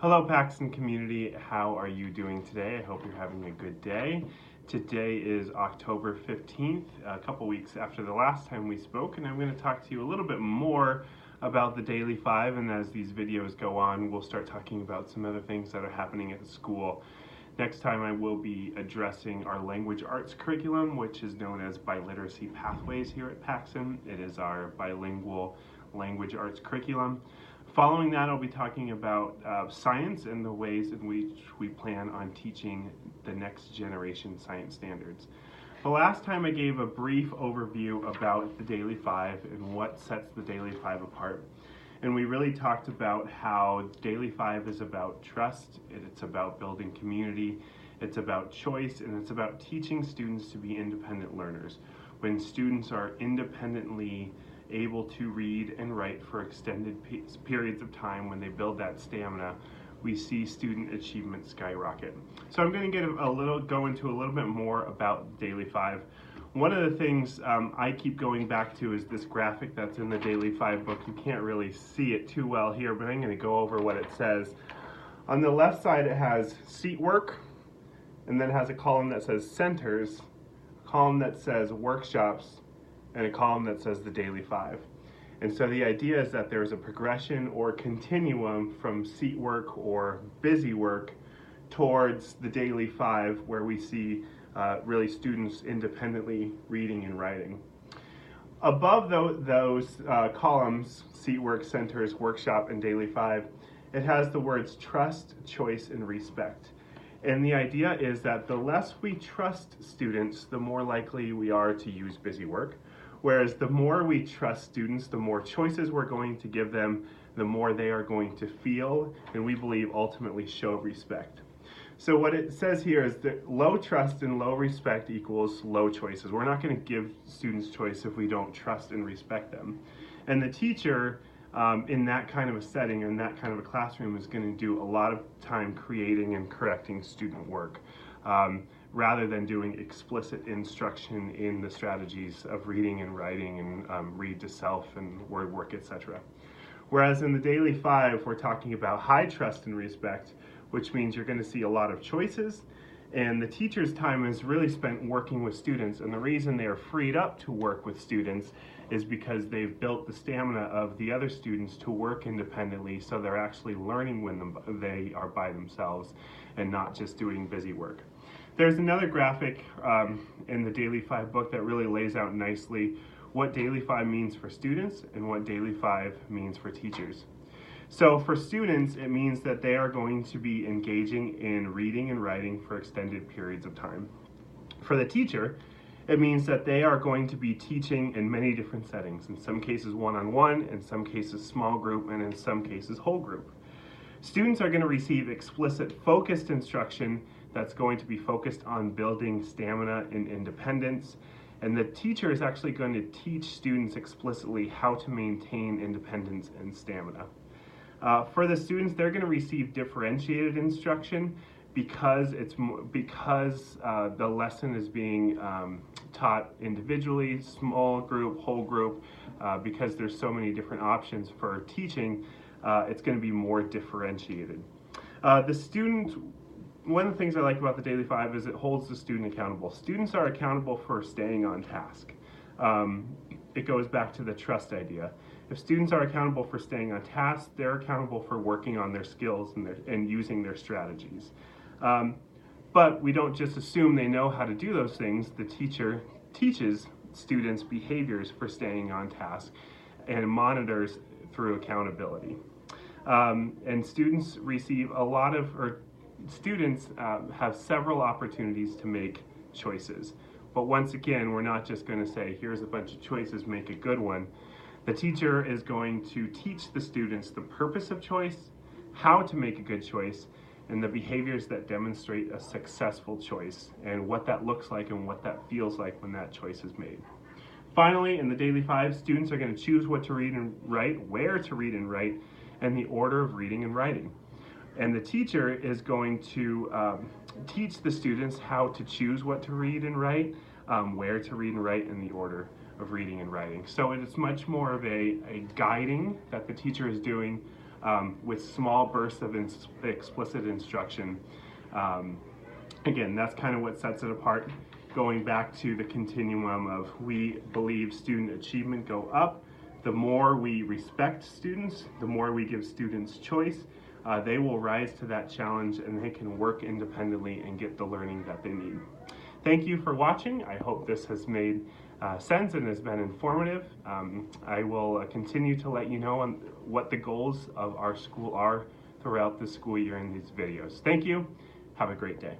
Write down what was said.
Hello Paxton community, how are you doing today? I hope you're having a good day. Today is October 15th, a couple weeks after the last time we spoke, and I'm going to talk to you a little bit more about the Daily Five, and as these videos go on, we'll start talking about some other things that are happening at the school. Next time I will be addressing our language arts curriculum, which is known as Biliteracy Pathways here at Paxton. It is our bilingual language arts curriculum. Following that, I'll be talking about science and the ways in which we plan on teaching the next generation science standards. The last time I gave a brief overview about the Daily Five and what sets the Daily Five apart. And we really talked about how Daily Five is about trust, it's about building community, it's about choice, and it's about teaching students to be independent learners. When students are independently able to read and write for extended periods of time, when they build that stamina, we see student achievement skyrocket. So I'm going to go into a little bit more about Daily Five. One of the things I keep going back to is this graphic that's in the Daily Five book. You can't really see it too well here, but I'm going to go over what it says. On the left side it has seat work, and then it has a column that says centers, a column that says workshops, and a column that says the Daily Five. And so the idea is that there's a progression or continuum from seat work or busy work towards the Daily Five, where we see really students independently reading and writing. Above those columns, seat work, centers, workshop, and Daily Five, it has the words trust, choice, and respect. And the idea is that the less we trust students, the more likely we are to use busy work. Whereas the more we trust students, the more choices we're going to give them, the more they are going to feel, and we believe ultimately show respect. So what it says here is that low trust and low respect equals low choices. We're not going to give students choice if we don't trust and respect them. And the teacher in that kind of a setting, in that kind of a classroom, is going to do a lot of time creating and correcting student work. Rather than doing explicit instruction in the strategies of reading and writing and read to self and word work, etc. Whereas in the Daily Five, we're talking about high trust and respect, which means you're going to see a lot of choices, and the teacher's time is really spent working with students, and the reason they are freed up to work with students is because they've built the stamina of the other students to work independently, so they're actually learning when they are by themselves and not just doing busy work. There's another graphic in the Daily Five book that really lays out nicely what Daily Five means for students and what Daily Five means for teachers. So for students, it means that they are going to be engaging in reading and writing for extended periods of time. For the teacher, it means that they are going to be teaching in many different settings, in some cases one-on-one, in some cases small group, and in some cases whole group. Students are going to receive explicit focused instruction that's going to be focused on building stamina and independence, and the teacher is actually going to teach students explicitly how to maintain independence and stamina. For the students, they're going to receive differentiated instruction because the lesson is being taught individually, small group, whole group, because there's so many different options for teaching. It's going to be more differentiated. One of the things I like about the Daily Five is it holds the student accountable. Students are accountable for staying on task. It goes back to the trust idea. If students are accountable for staying on task, they're accountable for working on their skills and using their strategies. But we don't just assume they know how to do those things. The teacher teaches students behaviors for staying on task and monitors through accountability. And students receive students have several opportunities to make choices. But once again, we're not just going to say, here's a bunch of choices, make a good one. The teacher is going to teach the students the purpose of choice, how to make a good choice, and the behaviors that demonstrate a successful choice, and what that looks like and what that feels like when that choice is made. Finally, in the Daily Five, students are going to choose what to read and write, where to read and write, and the order of reading and writing. And the teacher is going to teach the students how to choose what to read and write, where to read and write, and the order of reading and writing. So it is much more of a guiding that the teacher is doing with small bursts of explicit instruction. Again, that's kind of what sets it apart. Going back to the continuum of, we believe student achievement go up. The more we respect students, the more we give students choice, they will rise to that challenge and they can work independently and get the learning that they need. Thank you for watching. I hope this has made sense and has been informative. I will continue to let you know on what the goals of our school are throughout the school year in these videos. Thank you. Have a great day.